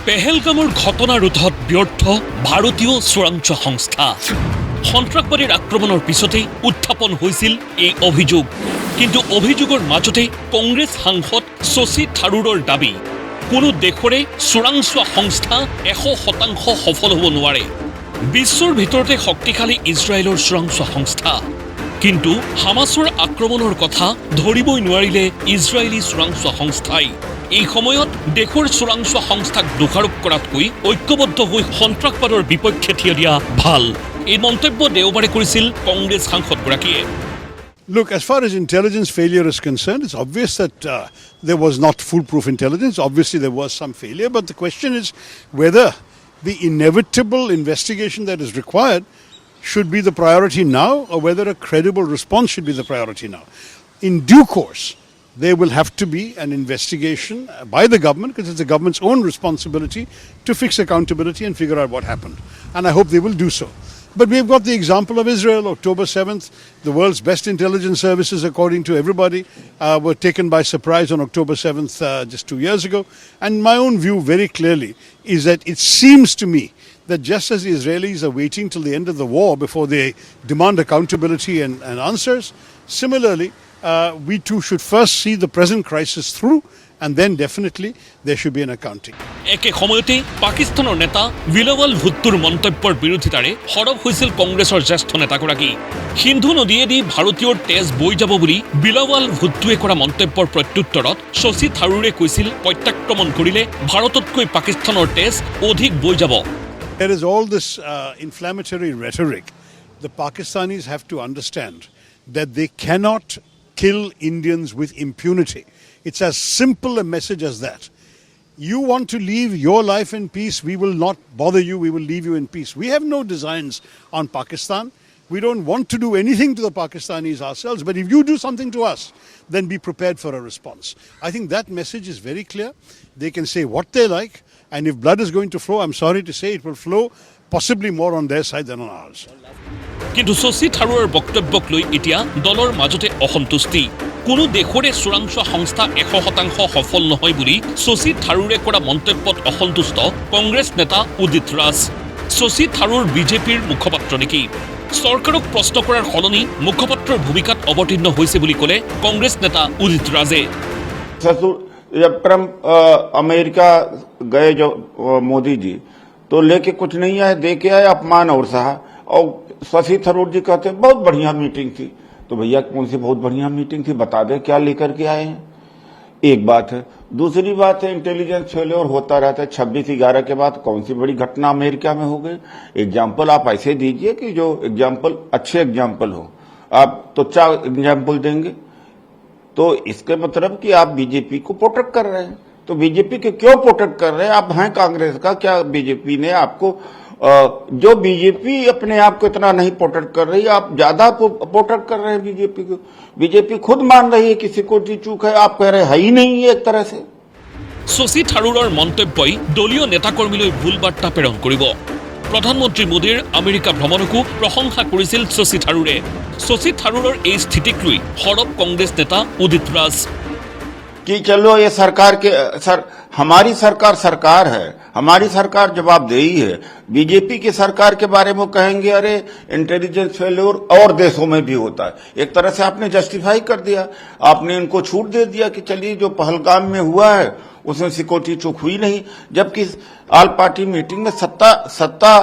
পেহেলগামৰ ঘটনা ৰোধত ব্যৰ্থ ভাৰতীয় চোৰাংচোৱা সংস্থা সন্ত্ৰাসবাদীৰ আক্ৰমণৰ পিছতেই উত্থাপন হৈছিল এই অভিযোগ কিন্তু অভিযোগৰ মাজতে কংগ্ৰেছ সাংসদ শশী থাৰুৰৰ দাবী কোনো দেশৰে চোৰাংচোৱা সংস্থা 100% সফল হ'ব নোৱাৰে বিশ্বৰ ভিতৰতে শক্তিশালী ইজৰাইলৰ চোৰাংচোৱা সংস্থা কিন্তু হামাছৰ আক্ৰমণৰ কথা ধৰিবই নোৱাৰিলে ইজৰাইলী চোৰাংচোৱা সংস্থাই এই সময়ত দেশৰ চোৰাংচোৱা সংস্থাক দোষাৰোপ কৰাতকৈ ঐক্যবদ্ধ হৈ সন্ত্ৰাসবাদৰ বিপক্ষে থিয় দিয়া ভাল এই মন্তব্য দেওবাৰে কৰিছিল কংগ্ৰেছ সাংসদগৰাকীয়ে Look, as far as intelligence failure is concerned, it's obvious that there was not foolproof intelligence. Obviously, there was some failure. But the question is whether the inevitable investigation that is required should be the priority now or whether a credible response should be the priority now. In due course, there will have to be an investigation by the government because it's the government's own responsibility to fix accountability and figure out what happened. And I hope they will do so. But we've got the example of Israel. October 7th, the world's best intelligence services, according to everybody, were taken by surprise on October 7th just 2 years ago. And my own view very clearly is that it seems to me that just as the Israelis are waiting till the end of the war before they demand accountability and answers, similarly, we too should first see the present crisis through and then definitely there should be an accounting. একে সময়তে পাকিস্তানৰ নেতা বিলাৱাল ভুট্টোৰ মন্তব্যৰ বিৰোধিতাৰে সৰব হৈছিল কংগ্ৰেছৰ জ্যেষ্ঠ নেতাগৰাকী সিন্ধু নদীয়েদি ভাৰতীয়ৰ তেজ বৈ যাব বুলি বিলাৱাল ভুট্টোৱে কৰা মন্তব্যৰ প্ৰত্যুত্তৰত শশী থাৰুৰে কৈছিল প্ৰত্যাক্ৰমণ কৰিলে ভাৰততকৈ পাকিস্তানৰ তেজ অধিক বৈ যাব There is all this inflammatory rhetoric. The Pakistanis have to understand that they cannot kill Indians with impunity. It's as simple a message as that. You want to leave your life in peace, we will not bother you, we will leave you in peace. We have no designs on Pakistan. We don't want to do anything to the Pakistanis ourselves, but if you do something to us, then be prepared for a response. I think that message is very clear. They can say what they like, and if blood is going to flow, I'm sorry to say, it will flow possibly more on their side than on ours. কিন্তু শশী থাৰুৰৰ বক্তব্যক লৈ এতিয়া দলৰ মাজতে অসন্তুষ্টি কোনো দেশৰে চোৰাংচোৱা সংস্থা 100% সফল নহয় বুলি শশী থাৰুৰে কৰা মন্তব্যত অসন্তুষ্ট কংগ্ৰেছ নেতা উদিত ৰাজ শশী থাৰুৰ বিজেপিৰ মুখপাত্ৰ নেকি চৰকাৰক প্ৰশ্ন কৰাৰ সলনি মুখপাত্ৰৰ ভূমিকাত অৱতীৰ্ণ হৈছে বুলি ক'লে কংগ্ৰেছ নেতা উদিত ৰাজে जब ट्रम्प अमेरिका गए जो मोदी जी तो लेके कुछ नहीं आए दे के आए अपमान और सहा और शशि थरूर जी कहते हैं बहुत बढ़िया मीटिंग थी तो भैया कौन सी बहुत बढ़िया मीटिंग थी बता दे क्या लेकर के आए हैं एक बात है दूसरी बात है इंटेलिजेंस फेलियर होता रहता है 26/11 के बाद कौन सी बड़ी घटना अमेरिका में हो गई एग्जाम्पल आप ऐसे दीजिए कि जो एग्जाम्पल अच्छे एग्जाम्पल हो आप तो क्या एग्जाम्पल देंगे तो इसके मतलब कि आप बीजेपी को प्रोटेक्ट कर रहे हैं तो बीजेपी के क्यों प्रोटेक्ट कर रहे हैं आप हैं कांग्रेस का क्या बीजेपी ने आपको जो बीजेपी अपने आप को इतना नहीं प्रोटेक्ट कर रही आप ज्यादा प्रोटेक्ट कर रहे हैं बीजेपी को बीजेपी खुद मान रही है किसी को चूक है आप कह रहे हैं ही नहीं है एक तरह से শশী থাৰুৰৰ মন্তব্যই দলীয় নেতাকৰ্মীলৈ ভুল বাৰ্তা প্ৰেৰণ কৰিব প্ৰধানমন্ত্ৰী মোদীৰ আমেৰিকা ভ্ৰমণকো প্ৰশংসা কৰিছিল শশী থাৰুৰে শশী থাৰুৰৰ এই স্থিতিক লৈ সৰব কংগ্ৰেছ নেতা উদিত ৰাজ कि चलो ये सरकार के हमारी सरकार है हमारी सरकार जवाबदेही है बीजेपी की सरकार के बारे में कहेंगे अरे इंटेलिजेंस फेलियर और देशों में भी होता है एक तरह से आपने जस्टिफाई कर दिया आपने इनको छूट दे दिया कि चलिए जो पहलगाम में हुआ है उसमें सिक्योरिटी चूक हुई नहीं जबकि ऑल पार्टी मीटिंग में सत्ता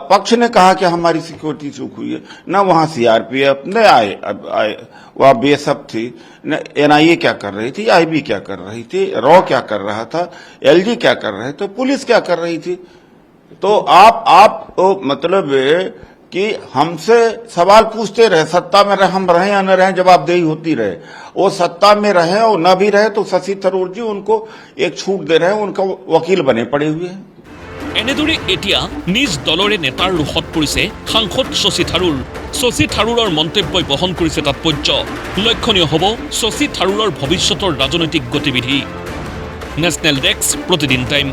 पक्ष ने कहा कि हमारी सिक्योरिटी चूक हुई है न वहां सीआरपीएफ न आए वह बीएसएफ थी न एनआईए क्या कर रही थी आईबी क्या कर रही थी रॉ क्या कर रहा था एलजी क्या कर रहे थे पुलिस क्या कर रही थी तो आप मतलब कि हमसे सवाल पूछते रहे सत्ता में हम रहे या न रहे जवाबदेही होती रहे वो सत्ता में रहे और न भी रहे तो शशि थरूर जी उनको एक छूट दे रहे हैं उनका वकील बने पड़े हुए हैं এনেদৰে এতিয়া নিজ দলৰে নেতাৰ ৰোষত পৰিছে সাংসদ শশী থাৰুৰৰ মন্তব্যই বহন কৰিছে তাৎপৰ্য লক্ষণীয় হ'ব শশী থাৰুৰৰ ভৱিষ্যতৰ ৰাজনৈতিক গতিবিধি নেশ্যনেল ডেস্ক প্ৰতিদিন টাইম